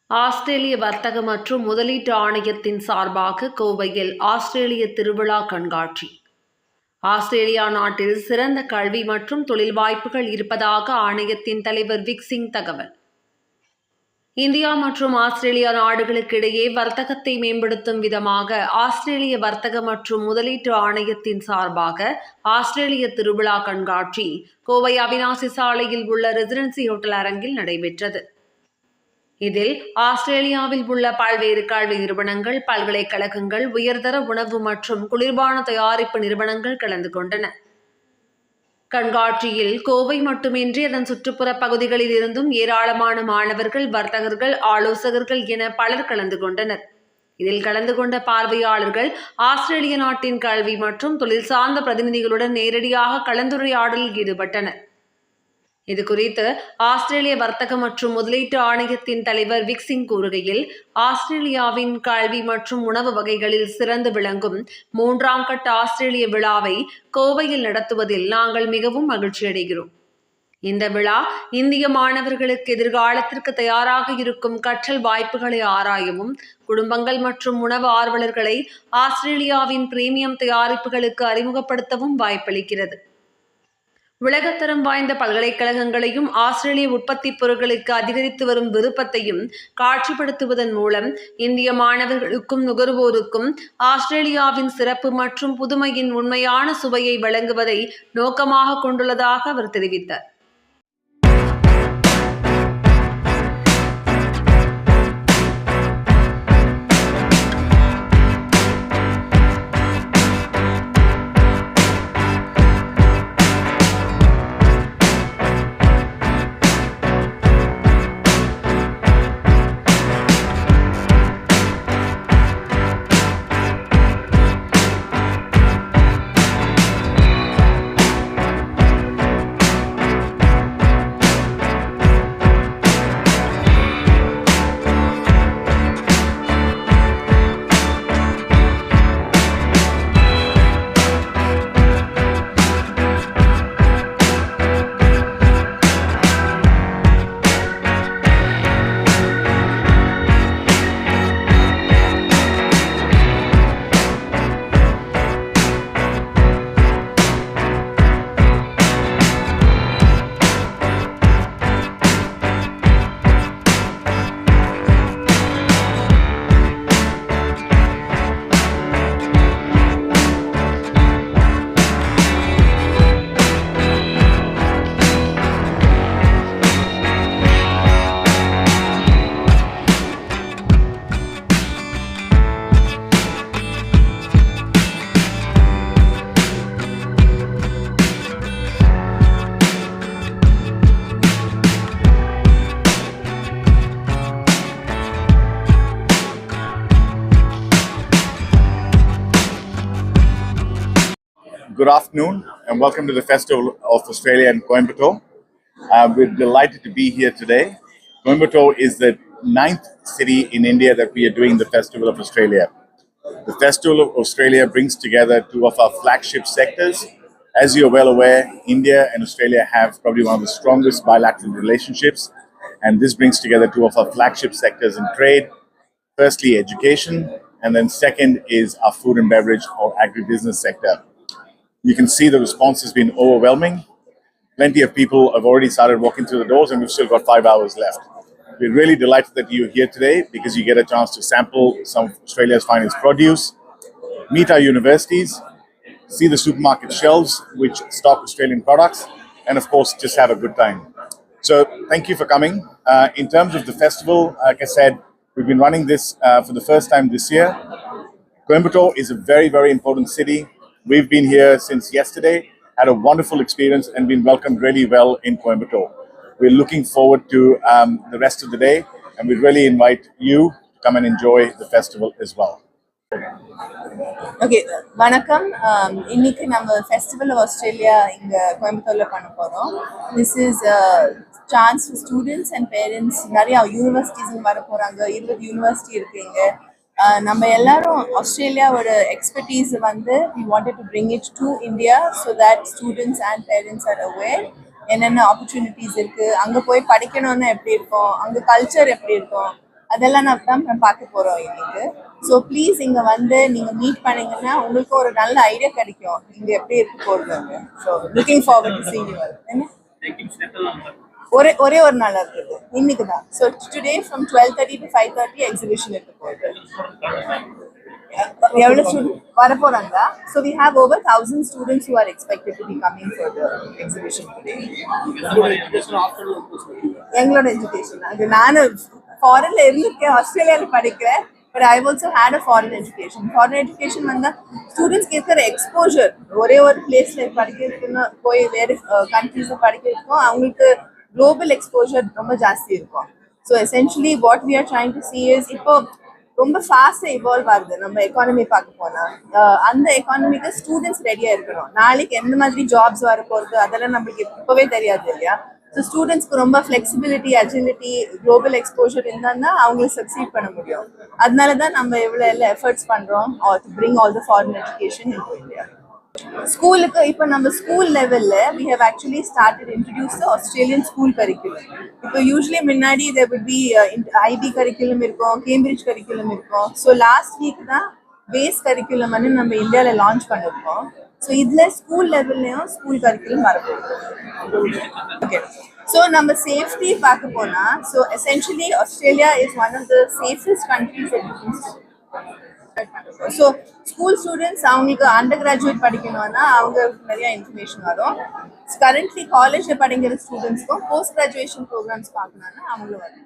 ஆஸ்திரேலிய வர்த்தக மற்றும் முதலீட்டு ஆணையத்தின் சார்பாக கோவையில் ஆஸ்திரேலிய திருவிழா கண்காட்சி. ஆஸ்திரேலியா நாட்டில் சிறந்த கல்வி மற்றும் தொழில் வாய்ப்புகள் இருப்பதாக ஆணையத்தின் தலைவர் விக் சிங் தகவல். இந்தியா மற்றும் ஆஸ்திரேலியா நாடுகளுக்கு இடையே வர்த்தகத்தை மேம்படுத்தும் விதமாக ஆஸ்திரேலிய வர்த்தக மற்றும் முதலீட்டு ஆணையத்தின் சார்பாக ஆஸ்திரேலிய திருவிழா கண்காட்சி கோவை அவிநாசி சாலையில் உள்ள ரெசிடென்சி ஹோட்டல் அரங்கில் நடைபெற்றது. இதில் ஆஸ்திரேலியாவில் உள்ள பல்வேறு கல்வி நிறுவனங்கள், பல்கலைக்கழகங்கள், உயர்தர உணவு மற்றும் குளிர்பான தயாரிப்பு நிறுவனங்கள் கலந்து கொண்டன. கண்காட்சியில் கோவை மட்டுமின்றி அதன் சுற்றுப்புற பகுதிகளில் இருந்தும் ஏராளமான மாணவர்கள், வர்த்தகர்கள், ஆலோசகர்கள் என பலர் கலந்து கொண்டனர். இதில் கலந்து கொண்ட பார்வையாளர்கள் ஆஸ்திரேலிய நாட்டின் கல்வி மற்றும் தொழில் சார்ந்த பிரதிநிதிகளுடன் நேரடியாக கலந்துரையாடலில் ஈடுபட்டனர். இதுகுறித்து ஆஸ்திரேலிய வர்த்தக மற்றும் முதலீட்டு ஆணையத்தின் தலைவர் விக் சிங் கூறுகையில், ஆஸ்திரேலியாவின் கல்வி மற்றும் உணவு வகைகளில் சிறந்து விளங்கும் 3ஆம் கட்ட ஆஸ்திரேலிய விழாவை கோவையில் நடத்துவதில் நாங்கள் மிகவும் மகிழ்ச்சியடைகிறோம். இந்த விழா இந்திய மாணவர்களுக்கு எதிர்காலத்திற்கு தயாராக இருக்கும் கற்றல் வாய்ப்புகளை ஆராயவும், குடும்பங்கள் மற்றும் உணவு ஆர்வலர்களை ஆஸ்திரேலியாவின் பிரீமியம் தயாரிப்புகளுக்கு அறிமுகப்படுத்தவும் வாய்ப்பளிக்கிறது. உலகத்தரம் வாய்ந்த பல்கலைக்கழகங்களையும் ஆஸ்திரேலிய உற்பத்தி பொருட்களுக்கு அதிகரித்து வரும் விருப்பத்தையும் காட்சிப்படுத்துவதன் மூலம் இந்திய மாணவர்களுக்கும் நுகர்வோருக்கும் ஆஸ்திரேலியாவின் சிறப்பு மற்றும் புதுமையின் உண்மையான சுவையை வழங்குவதை நோக்கமாக கொண்டுள்ளதாக அவர் தெரிவித்தார். Good afternoon and welcome to the Festival of Australia in Coimbatore. We're delighted to be here today. Coimbatore is the 9th city in India that we are doing the Festival of Australia. The Festival of Australia brings together two of our flagship sectors. As you're well aware, India and Australia have probably one of the strongest bilateral relationships, and this brings together two of our flagship sectors in trade. Firstly, education, and then second is our food and beverage or agribusiness sector. You can see the response has been overwhelming. Plenty of people have already started walking through the doors and we've still got 5 hours left. We're really delighted that you're here today because you get a chance to sample some of Australia's finest produce, meet our universities, see the supermarket shelves which stock Australian products, and of course just have a good time. So thank you for coming. In terms of the festival, like I said, we've been running this for the first time this year. Coimbatore is a very, very important city. We've been here since yesterday, had a wonderful experience and been welcomed really well in Coimbatore. We're looking forward to the rest of the day and we really invite you to come and enjoy the festival as well. Okay, வணக்கம். இன்னைக்கு நம்ம festival of Australia இங்க கோயம்புத்தூர்ல பண்ண போறோம். This is a chance for students and parents. நிறைய universities வர போறாங்க. 20 யூனிவர்சிட்டி இருக்குங்க. நம்ம எல்லாரும் ஆஸ்திரேலியாவோட எக்ஸ்பர்டீஸ் வந்து we wanted to bring it to India so that students and parents are aware என்னென்ன ஆப்பர்ச்சுனிட்டிஸ் இருக்கு, அங்க போய் படிக்கணும்னா எப்படி இருக்கும், அங்க கல்ச்சர் எப்படி இருக்கும், அதெல்லாம் நம்ம பார்க்க போறோம் இன்னைக்கு. ஸோ ப்ளீஸ் இங்க வந்து நீங்க மீட் பண்ணீங்கன்னா உங்களுக்கு ஒரு நல்ல ஐடியா கிடைக்கும் இங்க எப்படி இருக்க போகுது. So looking forward to see you. என்ன ஒரே ஒரு நாள் இருக்குது இன்னைக்கு தான். So today from 12:30 to 5:30 exhibition இருக்க போகுது. எவ்வளவு ஸ்டூடெண்ட் வர போறாங்க? So we have over 1000 students who are expected to be coming for the exhibition today. எங்களோட எஜுகேஷன் அது நான் ஃபாரின்ல இருந்திருக்கேன், ஆஸ்திரேலியால படிக்கிறேன். But I also had a foreign education. Foreign education வந்தா ஸ்டூடெண்ட்ஸ்க்கு இருக்கிற எக்ஸ்போஜர் ஒரே ஒரு பிளேஸ்ல படிக்கிறதுக்குன்னு போய் வேறு கண்ட்ரீஸ்ல படிக்கிறதுக்கும் அவங்களுக்கு குளோபல் எக்ஸ்போஜர் ரொம்ப ஜாஸ்தி இருக்கும். So essentially what we are trying to see is இப்போ ரொம்ப ஃபாஸ்டா இவால்வ் ஆகுது. நம்ம எக்கானமி பார்க்க போனா அந்த எக்கானமிக்கு ஸ்டூடெண்ட்ஸ் ரெடியா இருக்கணும். நாளைக்கு எந்த மாதிரி ஜாப்ஸ் வர போறது அதெல்லாம் நம்மளுக்கு இப்பவே தெரியாது இல்லையா? ஸோ ஸ்டூடெண்ட்ஸ்க்கு ரொம்ப ஃபிளெக்சிபிலிட்டி, அஜிலிட்டி, குளோபல் எக்ஸ்போஜர் இருந்தாங்கன்னா அவங்களை சக்சீட் பண்ண முடியும். அதனால தான் நம்ம இவ்வளோ எல்லாம் எஃபர்ட்ஸ் பண்றோம் to bring all the foreign education in India. ஸ்கூலுக்கு இப்போ நம்ம ஸ்கூல் லெவல்ல we have actually started introduce the Australian school curriculum. இப்போ யூஸ்வலி முன்னாடி there would be IB curriculum இருக்கும், கேம்பிரிட்ஜ் curriculum இருக்கும். ஸோ லாஸ்ட் வீக் தான் பேஸ் கரிக்குலம் வந்து நம்ம இந்தியாவில லான்ச் பண்ணிருக்கோம். ஸோ இதுல ஸ்கூல் லெவல்லையும் ஸ்கூல் கரிக்குலம் வரப்போகுது. ஓகே, ஸோ நம்ம சேஃப்டி பார்க்க போனா so essentially Australia is one of the safest countries. So school students அவங்களுக்கு அண்டர் கிராஜுவேட் படிக்கணும்னா அவங்க நிறைய இன்ஃபர்மேஷன் வரும். கரண்ட்லி காலேஜ்ல படிக்கிற ஸ்டூடெண்ட்ஸ்க்கும் போஸ்ட் கிராஜுவேஷன் ப்ரோக்ராம்ஸ் பார்க்கணும்னா அவங்களும் வரும்.